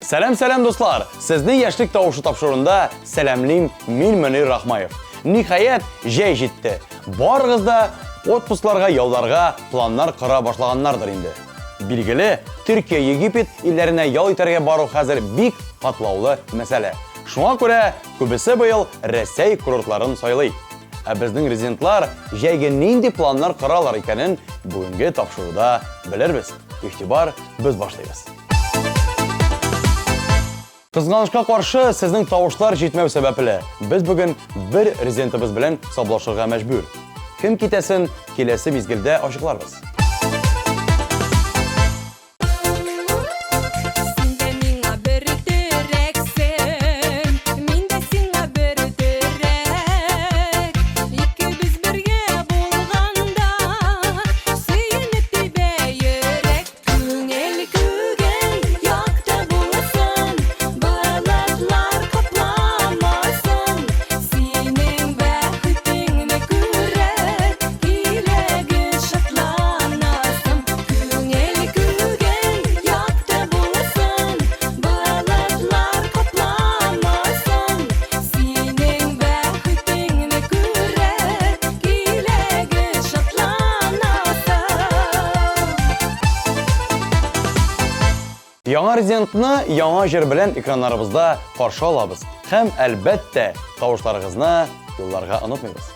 Сәлем достар, сізді яшілік тауышы тапшырында сәлемлейм мен Мөнир Рахмаев. Нихаят жай жетті. Барығызда отпускларға, яуларға планнар қыра башлаганнардыр инде. Билгеле, Түркия, Египет илләренә ял итәргә бару хәзер бик катлаулы мәсьәлә. Шуңа күрә күбесе быел Рәсәй курортларын сайлый. Ә безнең резидентлар җәйгә нинди планнар коралар икәнен бүгенге тапшыруда белербез. Игътибар, без башлыйбыз. Кызганычка каршы, сезнең тавышлар җитмәү сәбәпле, без бүген бер резидентыбыз белән саблашырга мәҗбүр. Кем китәсен, киләсе мизгелдә ачыкларбыз. Яңа резидентны яңа җир белән экраннарыбызда каршы алабыз. Һәм әлбәттә, тавышларыгызны юлларга онытмыйбыз.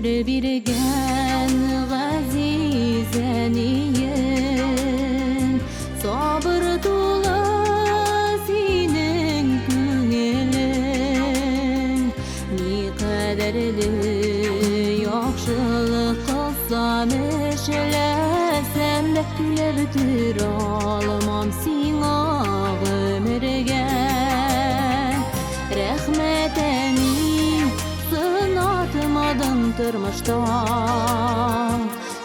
Birgen gazizeniyen sabır dolu senin günelin ni kaderli yaxşılık qılsam işlesem de gülebitir almam sina ömürge rahmeteni sınatmadım tırmışta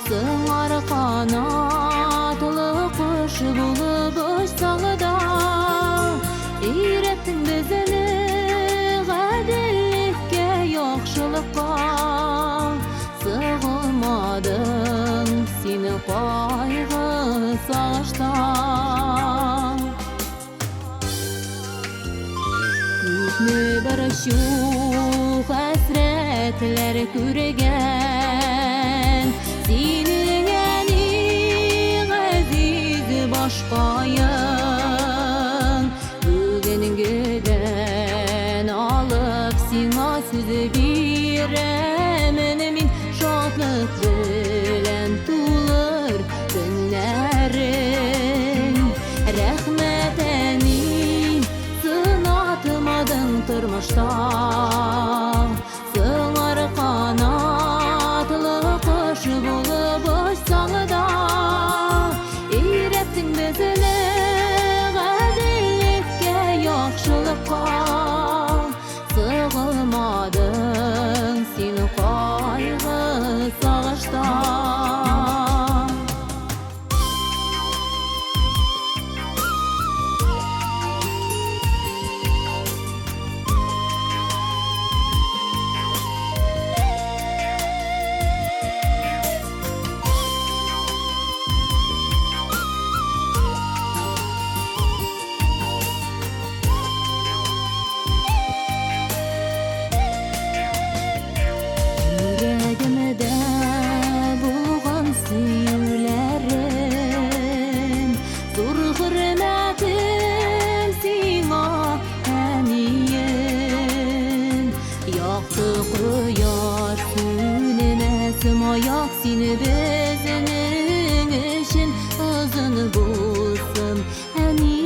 sığar kanatlı kuş bulup uçsağı da İrettin bizini gadillikке yaxşılıkka sığılmadın seni kaygı sağışta Күпме бір шу хәсрәтләр күргән Синең әни ғәзиз башкайың Бүгенгедән алып сиңа сүз бирәмен Мин шатлык белән тулыр көннәрең Рәхмәт әни сынатмадың тормышта Сыңар канатлы кош булып очсаң да Өйрәттең безне гадиллеккә, яхшылыкка Сыгылмадың син кайгы сагышта Ayak seni bezinin için uzun bulsun Әни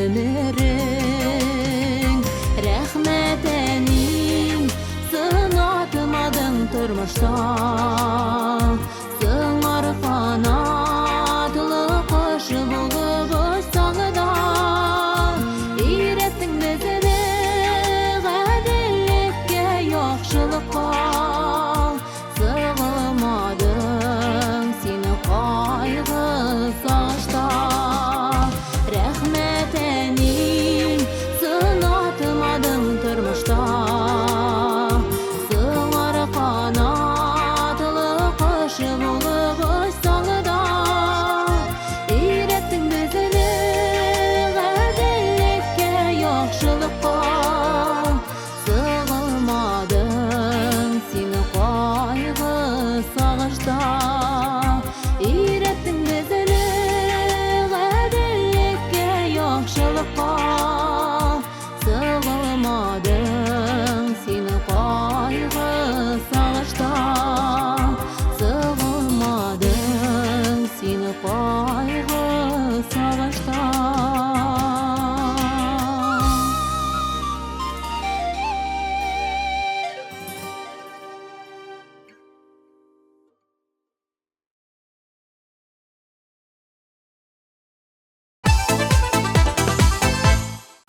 ömürün Rəhmət ənin Sınatmadın tırmışta Sığar kanatlı kuş bulup uçsang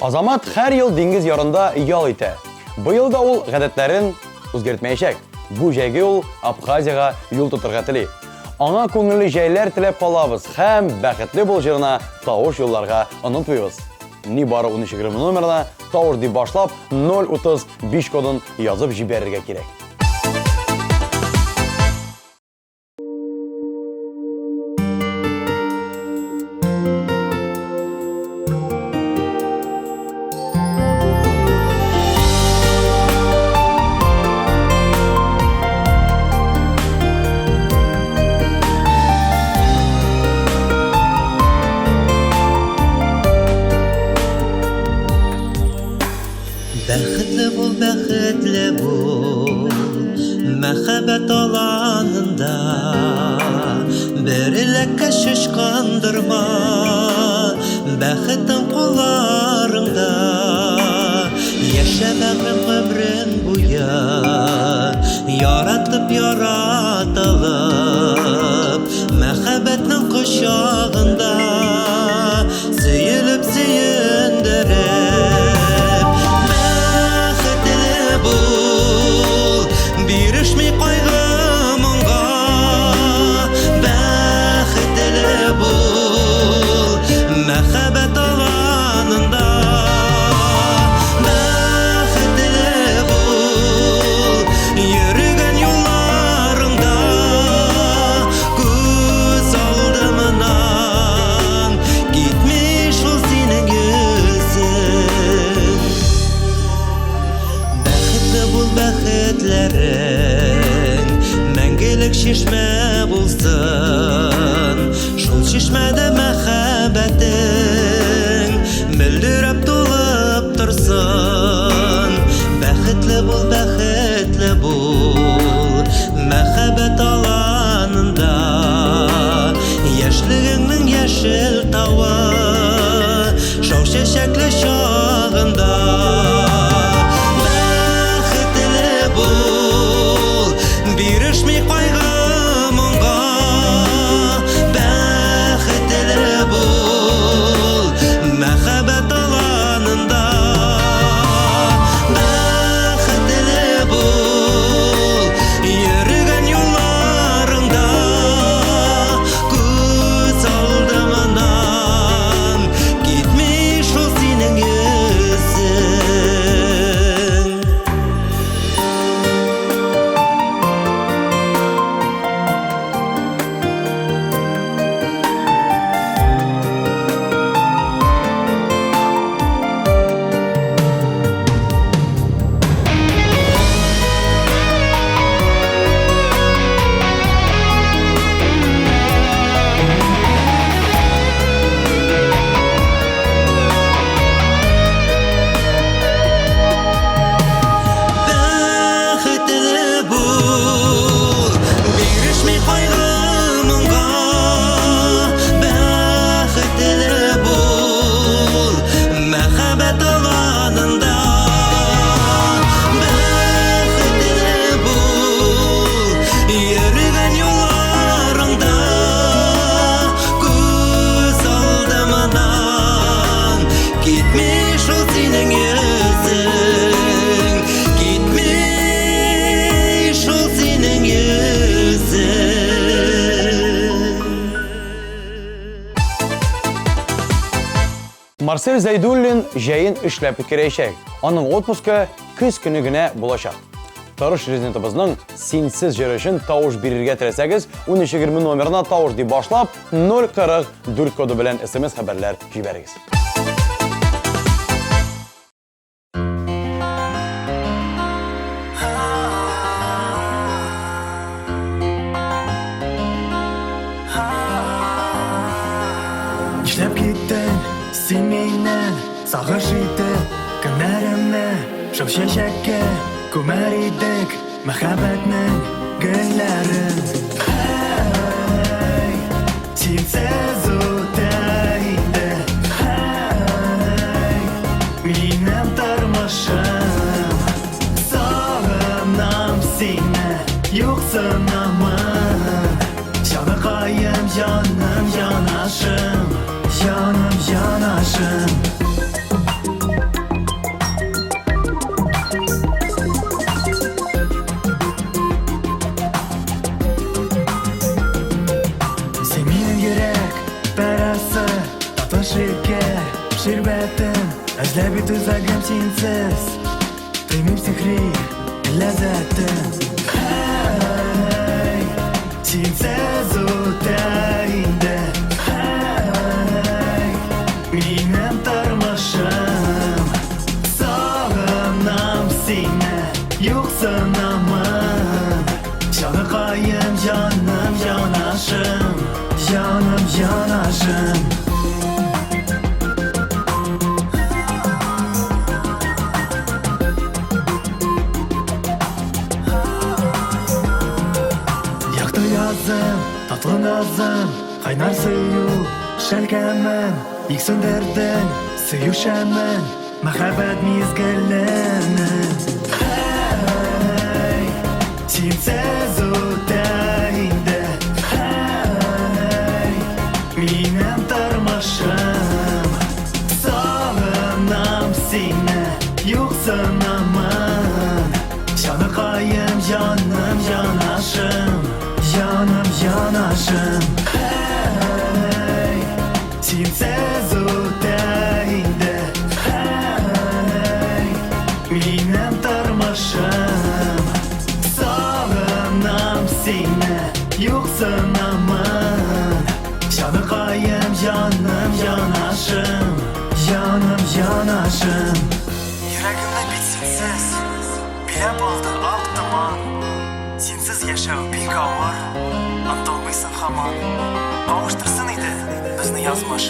Азамат һәр ел диңгез ярында ял итә. Быел да ул гадәтләрен үзгәртмәячәк. Бу җәйге ул Абхазияга юл тотырга тели. Аңа күңелле җәйләр теләп калабыз һәм бәхетле бул җырына тавыш юлларга онытмыйбыз. Ни бары 1320 номерына тавыш дип башлап 035 кодын язып җибәрергә кирәк. Бәхетле бул, мәхәббәт аланында, берлеккә шашкандырма, бәхетең кулларыңда, яшә бәгърем гомрең буя, яратып яратылып, мәхәббәтнең кочагында, сөелеп сөендереп. Бирешми кайгы моңга, бәхетле бул, мәхәббәт аланында, бәхетле бул, йөргән юлларыңда, күз алдымнан китми шул синең йөзең. Бәхетле бул, бәхетләрең мәңгелек чишмә булсын, шул чишмәдә мәхәббәтең мөлдерәп тулып торсын. Бәхетле бул, мәхәббәт аланында, яшьлегеңнең яшел тавы, шау чәчәкле чагында. Бирешми кайгы моңга, бәхетле бул, мәхәббәт аланында, бәхетле бул, йөргән юлларыңда, күз алдымнан китми шул синең йөзең. Марсель Зайдуллин җәен эшләп үткәрәчәк. Аның отпуска көз көне генә булачак. Тарыш резидентыбызның синсез җыры өчен тавыш бирергә теләсәгез, 1320 номерына тавыш дип башлап 044 коды белән SMS хәбәрләр җибәрегез. Эшләп киттең син миннән, сагыш итеп көннәремне, шау чәчәккә күмәр идек мәхәббәтнең гөлләрен. Синсез үтә инде минем тормышым, сагынам сине, юксынамы җаныкаем, җаным янашым, җаным янашым. Эзләп бит үзәгем синсез Тоймыйм сихри ләззәтен Һәй Синсез үтә инде Һәй Минем тормышым Сагынам сине Юксынамын Җаныкаем, җаным, җанашым Җаным, җанашым Татлы назым, кайнар сөю Шәлкәмен, ик сөндердең Сөю шәмен, мәхәббәт мизгелленең Һәй, синсез үтә инде Һәй, минем тормышым Сагынам сине, юксынамын Җаныкаем, җаным, җанашым Җаным, җанашым Һәй Синсез үтә инде Һәй Минем тормышым Сагынам сине Юксынамын Җаныкаем, җаным, җанашым Җаным, җанашым Йөрәгемне бит синсез Биләп алды ак томан Синсез яшәү бик авыр Онытылмыйсың һаман Кавыштырсын иде безне язмыш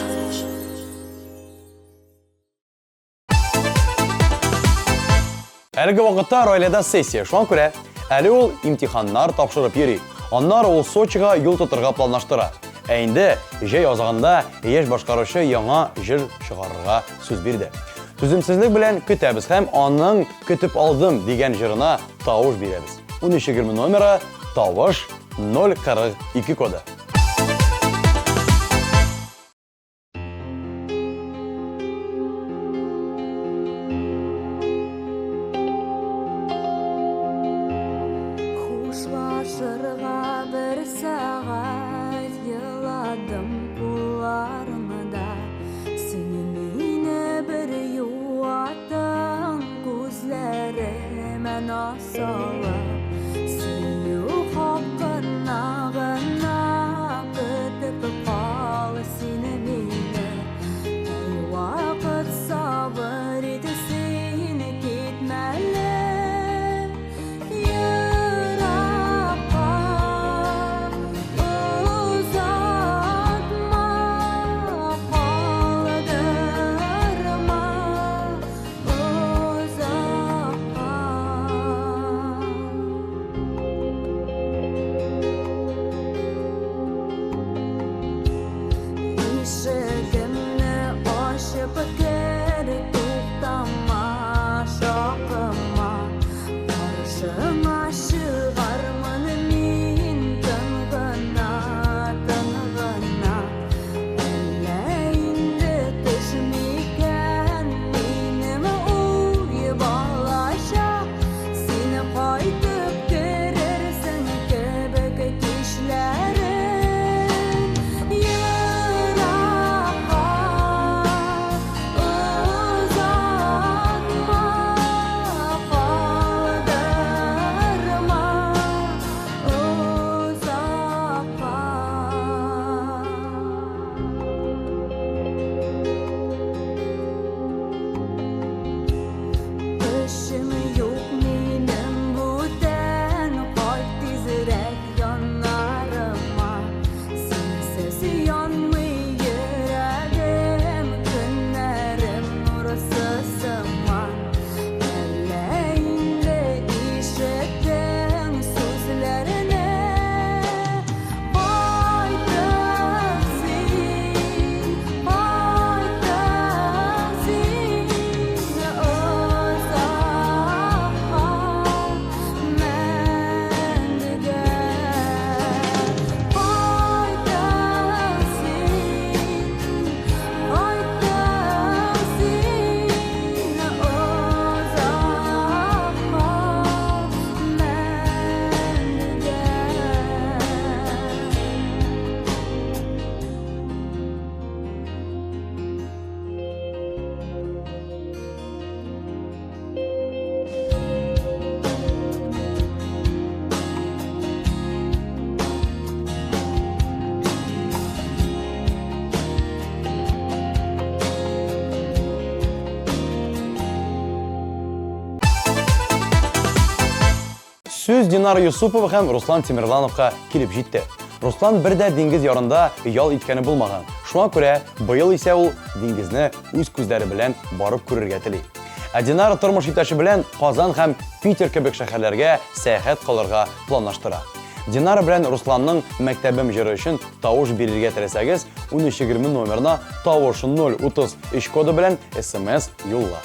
Әлеге вакытта Раиләдә сессия, шуңа күрә әле ул имтиханнар тапшырып йөри. Аннары ул Сочига юл тотырга планлаштыра. Ә инде җәй азагында яшь башкаручы яңа җыр чыгарырга сүз бирде. Түземсезлек белән көтәбез һәм аның көтеп алдым дигән җырына тавыш бирәбез. 1320 номері тавыш 042 коды. Хушлашырга бер сәгать йыладым кулларымда Сине мине бер юаттың күзләремә насалып Динара Юсупова һәм Руслан Тимерлановка килеп җитте. Руслан бер дә диңгез ярында ял иткәне булмаган. Шуңа күрә быел исә ул диңгезне үз күзләре белән барып күрергә тели. Ә Динара тормыш иптәше белән Казан һәм Питер кебек шәһәрләргә сәяхәт кылырга планлаштыра. Динара белән Русланның мәктәбем җыры өчен тавыш бирергә теләсәгез, 1320 номерына тавыш 033 коды белән SMS юлла.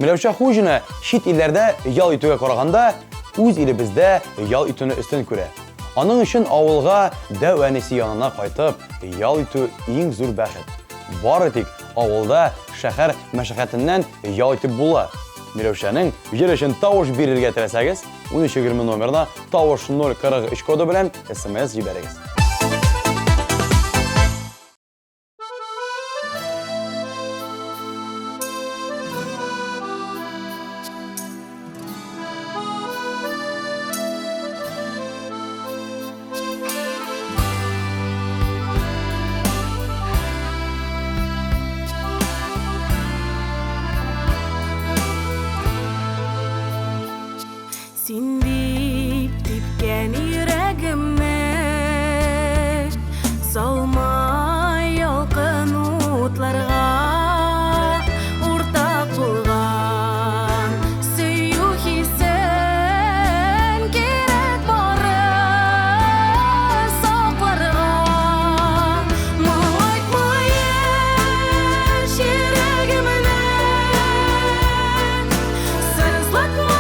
Миләүшә Хуҗина шит илләрдә ял итүгә караганда үз илебездә ял итүне өстен күрә. Аның өчен авылга дәү әнисе янына кайтып ял итү иң зур бәхет. бары тик авылда шәһәр мәшәкатеннән ял итеп була. Миләүшәнең җир өчен тавыш бирергә теләсәгез, 1320 номерына тавыш 043 коды белән SMS җибәрегез. Син бик типкән йөрәгемне, салма ялкын утларга, уртак булган сөю хисен кирәк бары сакларга. Моңайтма яшь йөрәгемне, сызлатма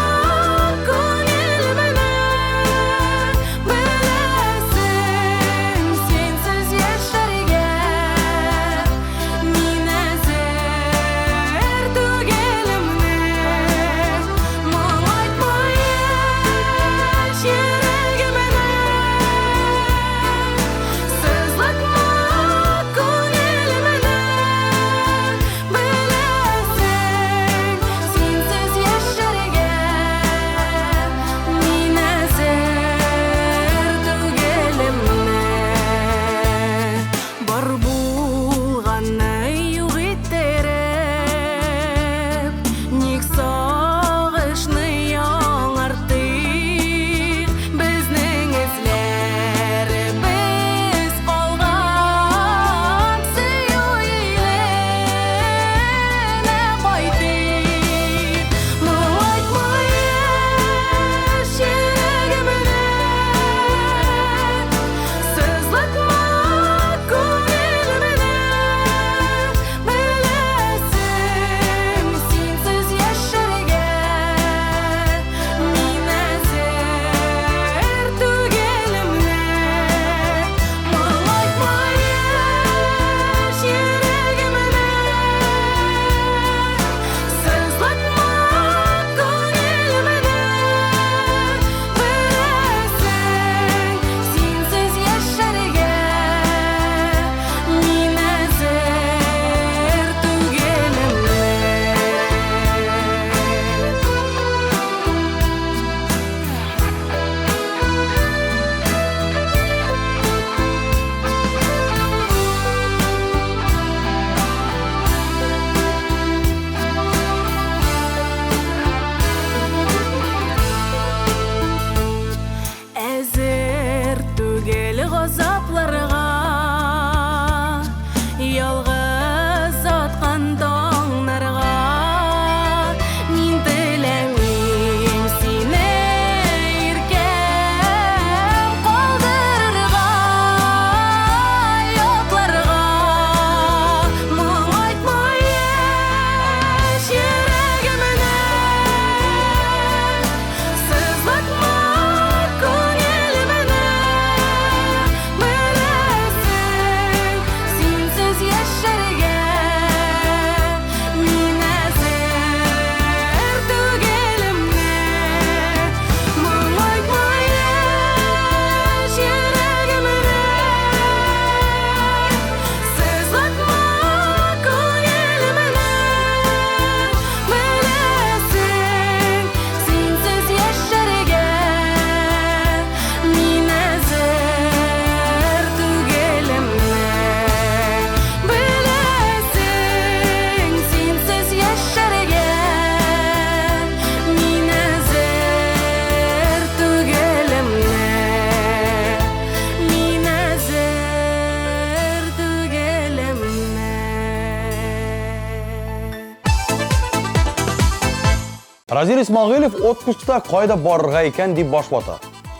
Разил Исмагыйлов отпускта кайда барырга икән дип баш вата.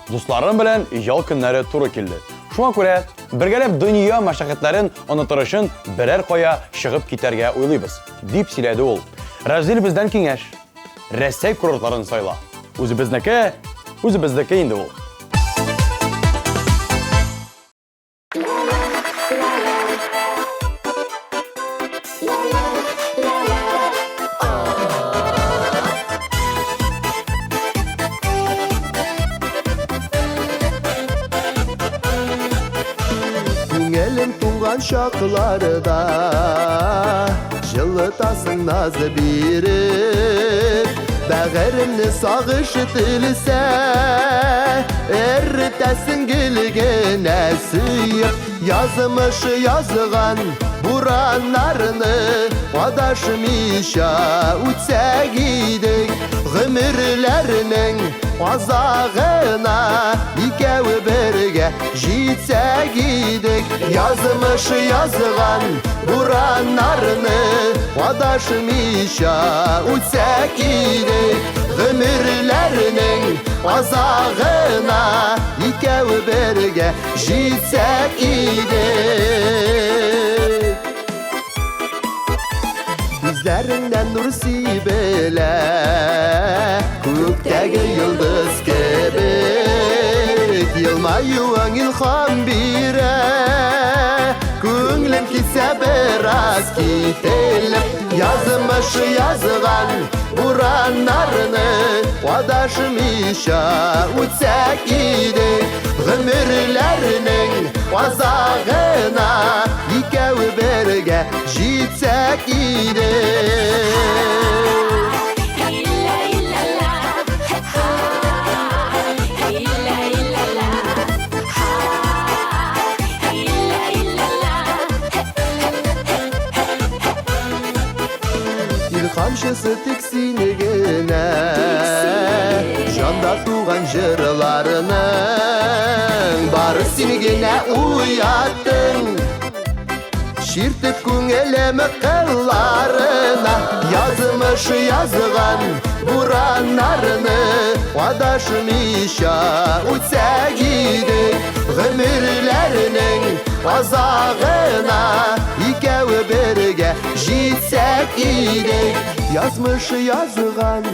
Дусларым белән ял көннәре туры килде. Шуңа күрә бергәләп дөнья мәшәкатьләрен онытыр өчен берәр кая чыгып китәргә уйлыйбыз, дип сөйләде ул. Разил бездән киңәш. Рәсәй курортларын сайла. Үзебезнеке инде ул. Язылған шақыларда жылытасың назы беріп, бәғірімні сағышы тілісе әрітәсің келгенә сүйіп. Yazımışı yazıgan buranlarını Adaşmışa ütse gidik Gümürlerinin azağına İkevi birge jitse gidik. Yazımışı yazıgan buranlarını Adaşmışa ütse gidik Gümürlerinin azağına İkevi birge jitsek idik. Yüzlerinden nur sibele Gökteki yıldız gibi Yılmayuan ilham bire Көңілім кетсе біраз кетеліп. Yazımышы yazıgan buranlarını Adaşmışa ütсек idik Gümürlerinin azağına İkevi birge jitsek idik. Kamşısı tiksinigine Janda tuğan jırlarının Barı sinigine uyattın Şirtip көңілімі қылlarına Yazımışı yazıgan buranlarını Adaşmışa ütse gidik Gümürlerinin azağına İkevi birge jitsek idik. Yazmışı yazıgan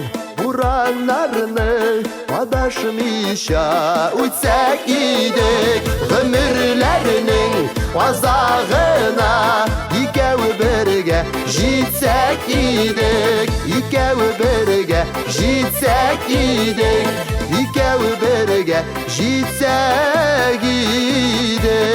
buranlarını Adaşmışa ütсек idik Gümürlerinin azağına İkevi birge jitsek idik. İkevi birge jitsek idik. İkevi birge jitsek idik.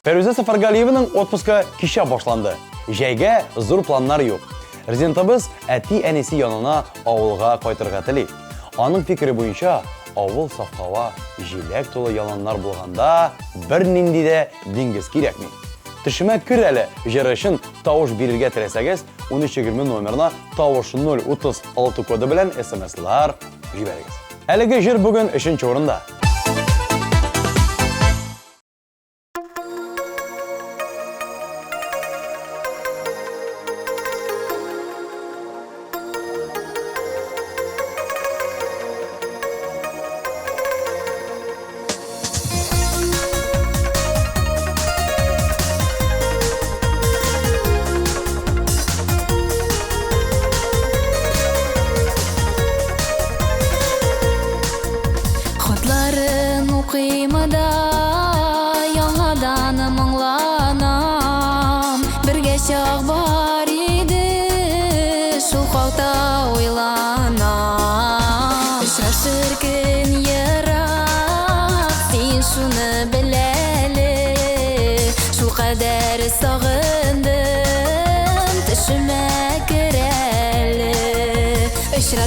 Фәрүзә Сафаргалиеваның отпуска кеше башланды. Жәйгә зур планнар юк. Резидентыбыз әти-әнисе янына авылга кайтырга тели. Аның фикере буенча, авыл саф һава, җиләк тулы яланнар булганда бер нинди дә диңгез кирәкми. Төшемә кер әле җыры өчен тавыш бирергә теләсәгез, 1320 номерына тавыш 036 коды белән SMS-лар җибәрегез. Әлеге җыр бүген 3нче урында.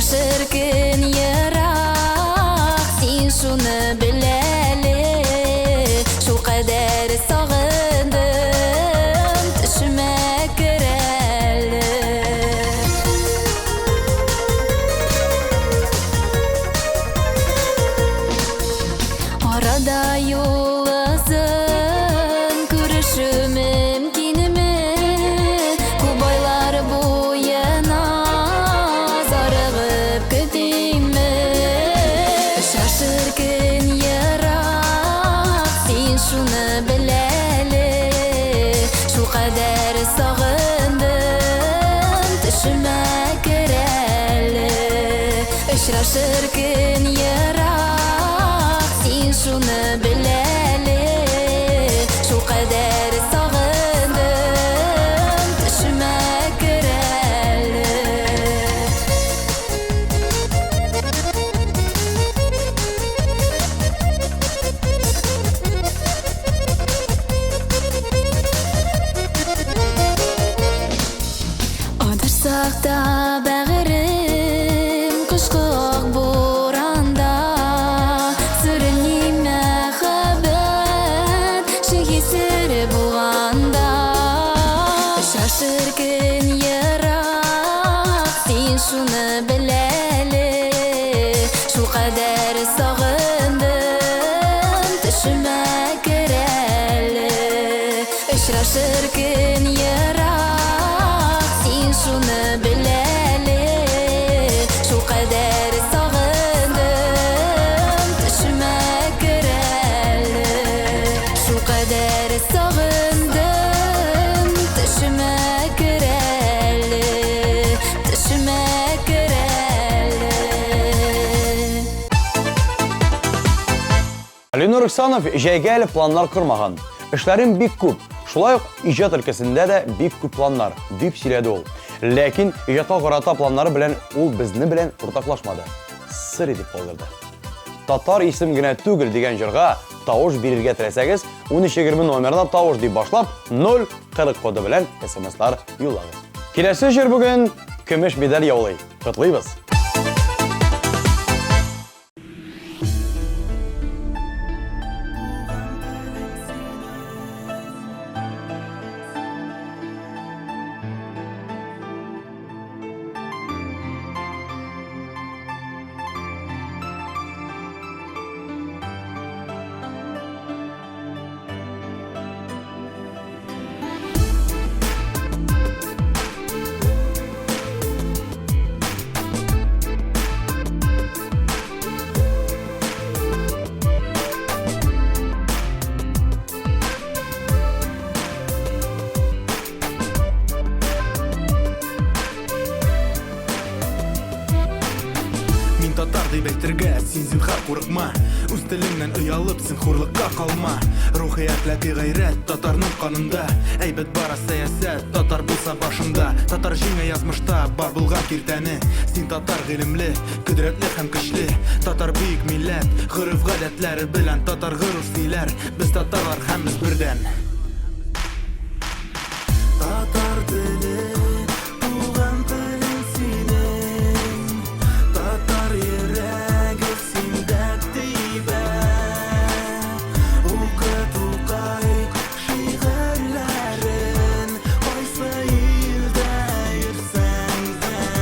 Şaşırkın yarak sen şunu bileli Şu kadar sağındım düşüme kireli Arada yollasın görüşü mümkün mü Kubaylar boyuna Şaşırkın yarak sen şunu bileli Şu kadar sağındım düşüme kireli Şaşırkın yarak sen şunu bileli Şu kadar sağındım düşüme kireli şirkin yarak sen şunu bileli şu kadar sağındım düşüme gireli Işra şirkin yarak sen şunu bileli şu kadar sağındım düşüme gireli şu kadar sağındım düşüme gireli düşüme gireli Alinur Rıksanov jäygäli planlar kurmagan. İşlerin bik köp. Şulay uq ijat ülkesinde de bik köp planlar, dip siledi ol. Lakin ijatga qarata planları bilen ol bizni bilen ortaklaşmadı. Sır edip qoldirdi. Tatar isim gine tugil degan jirga tavuş birirge tilesegiz, 1320 nomerinden tavuş deyip başlap 040 kodu bilen SMS'lar yollagız. Kelesi jir bugün kömüş medal yawlay. Qutlaybız. Min tatar deyip aytırga, sen zinhar qurqma Üz tilindan uyalıp zinhurlikka qalma Ruhiyatlaki gayret tatarның qanında Әйбет бара саясат, татар bulsa başında Tatar жиңе yazmışta, бар bulgan kirtəni Sen tatar g'ilimli, kudretli hem kishli Tatar büyük millet, g'uruf gadetleri bilen Tatar g'urur siyler, biz tatarlar hemiz birden Tatar dili, tuğan tilin senin Tatar yüregi sindek dibe Uqet uqay şiğerlerin Qaysı ilde yürsen sen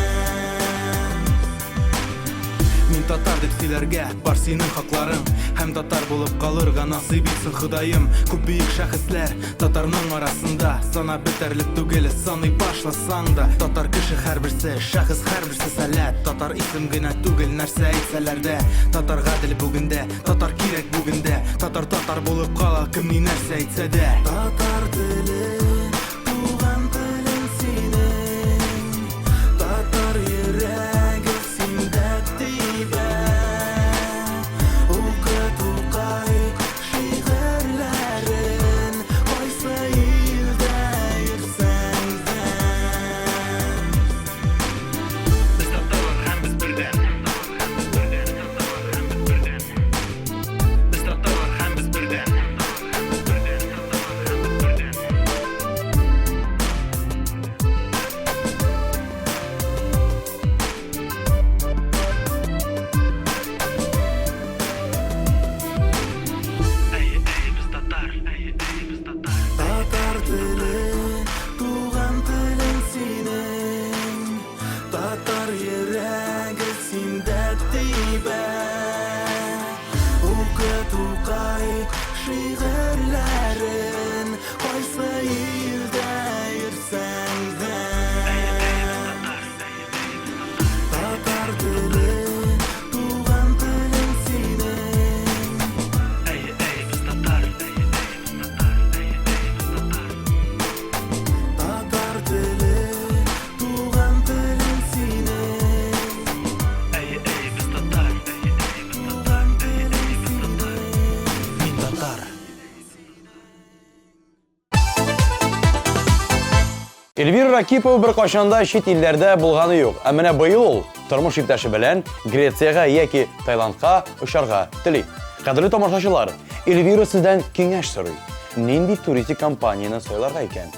Min tatar dep silerge бар senin hakların Hem tatar bulup kalırga nasip etsin Hıdayım Көп büyük şahıslar tatarның arasında Sana biterlik tugeli sanıy başlasan da Tatar kişi her birisi, şahıs her birisi salat Tatar isim gine tugel нәрсе айтсалар да Tatar gadil bugünde, tatar kirek bugünde Tatar bulup kala kim ne нәрсе айтса да Tatar dili, tuğan tilin senin Tatar yüregi sindek dibe Uqet uqay şiğerlerin Qaysı ilde yürsen sen Biz tatarlar hem biz birden Biz tatarlar hem biz birden Tatar dili, tuğan tilin senin Tatar yüregi sindek dibe Uqet uqay şiğerlerin Qaysı ilde yürsen sen Tatar dili, tuğan tilin senin Tatar dili, tuğan tilin senin Tuğan tilin senin Min tatar Elvira Rakipova bir qaşanda şit illerde bulğanı yok. Әміне быйыл ol turmuş iptaşı bilen Gretsiyaga yoki Taylandga uçarga tili. Qadrli tomoshachilar, Elvira sizden kengash so'ray. Nindi turistik kompaniyani so'ylarga ekan?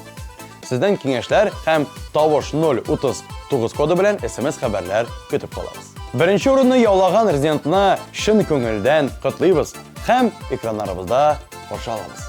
Sizden kengashlar hem tavush 039 kodu bilen SMS xabarlar kutib qolamiz. Birinchi o'rinni yovlagan rezidentni shin ko'ngildan qutlaymiz hem ekranlarimizda qarshi olamiz.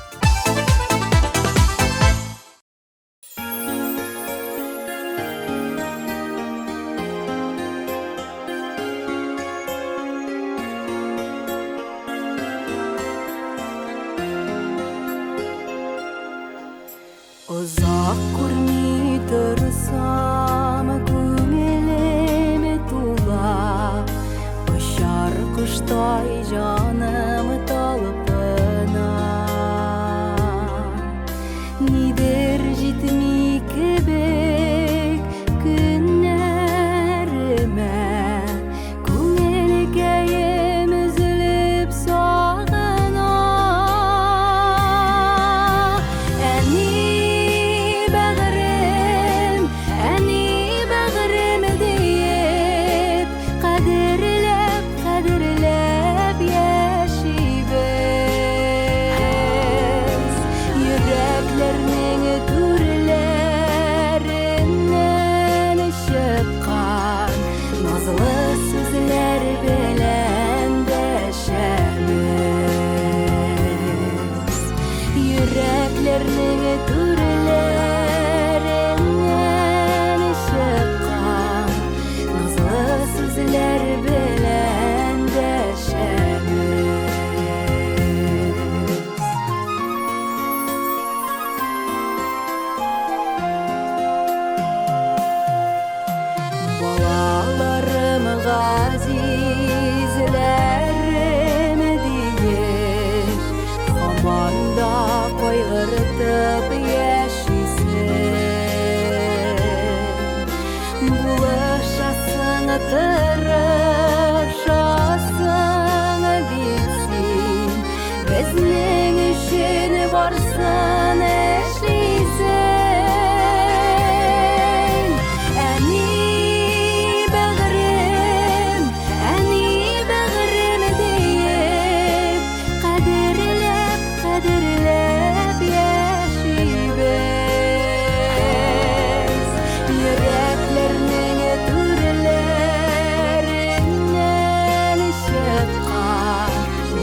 тырышасың билсин, безнең өчен барсын эшлисең. Әни бәгърем диеп, кадерләп яшибез. Йөрәкләрнең түрләреннән чыккан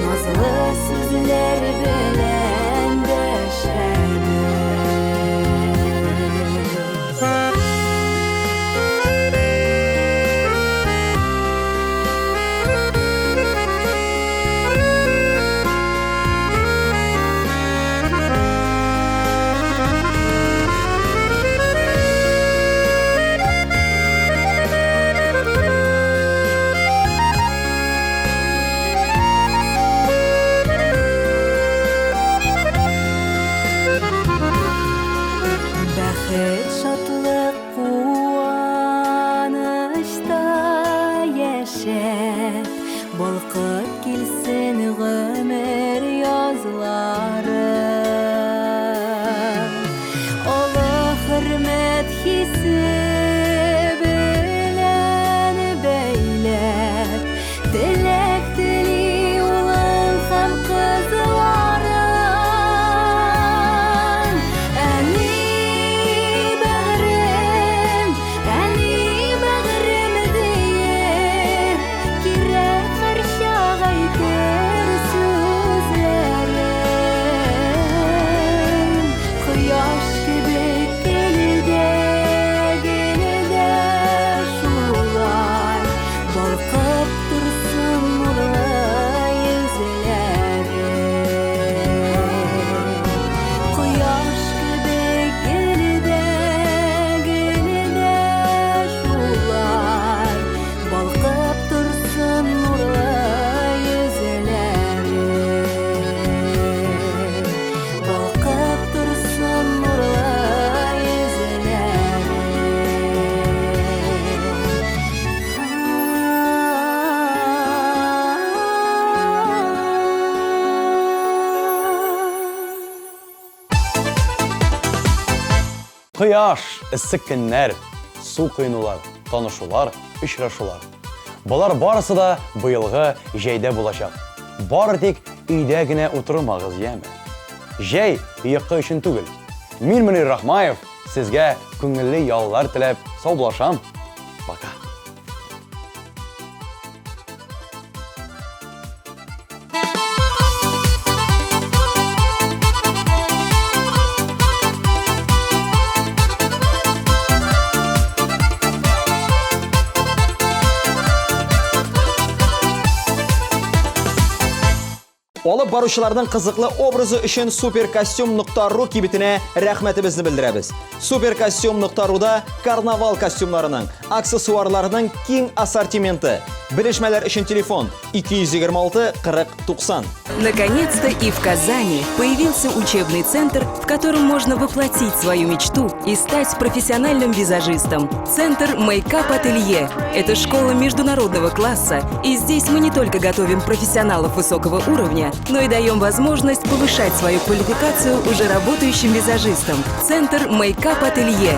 назлы сүзләр белән дәшәбез. Бәхет, шатлык, куанышта яшәп, балкып килсен гомер язлары. Олы хөрмәт хисе белән бәйләп, теләк тели улың һәм кызларын. Әни бәгърем диеп, кирәк һәр чак әйтер сүзләрен. Кояш кебек гөлдә шулай балкып торсын нурлы йөзләре. Кояш кебек гөлдә шулай балкып торсын нурлы йөзләре. Балкып торсын нурлы Кыяш, эссе көннәр, су кыйнулар, танышулар, очрашулар. Болар барысы да быелгы җәйдә булачак. Бары тик өйдә генә утырмагыз, яме. Җәй йокы өчен түгел. Мин Мөнир Рахмаев сезгә күңелле яллар теләп саубулашам. Пока. Алып баручыларның кызыклы образы өчен Суперкостюм.ру кибетенә рәхмәтебезне белдерәбез. Суперкостюм.руда карнавал костюмнарының, аксессуарларының киң ассортименты. Белешмәләр өчен телефон 226 40 90. Наконец-то и в Казани появился учебный центр, в котором можно воплотить свою мечту и стать профессиональным визажистом. Центр Makeup Ателье – это школа международного класса, и здесь мы не только готовим профессионалов высокого уровня, но и даем возможность повышать свою квалификацию уже работающим визажистам. Центр Makeup Ателье.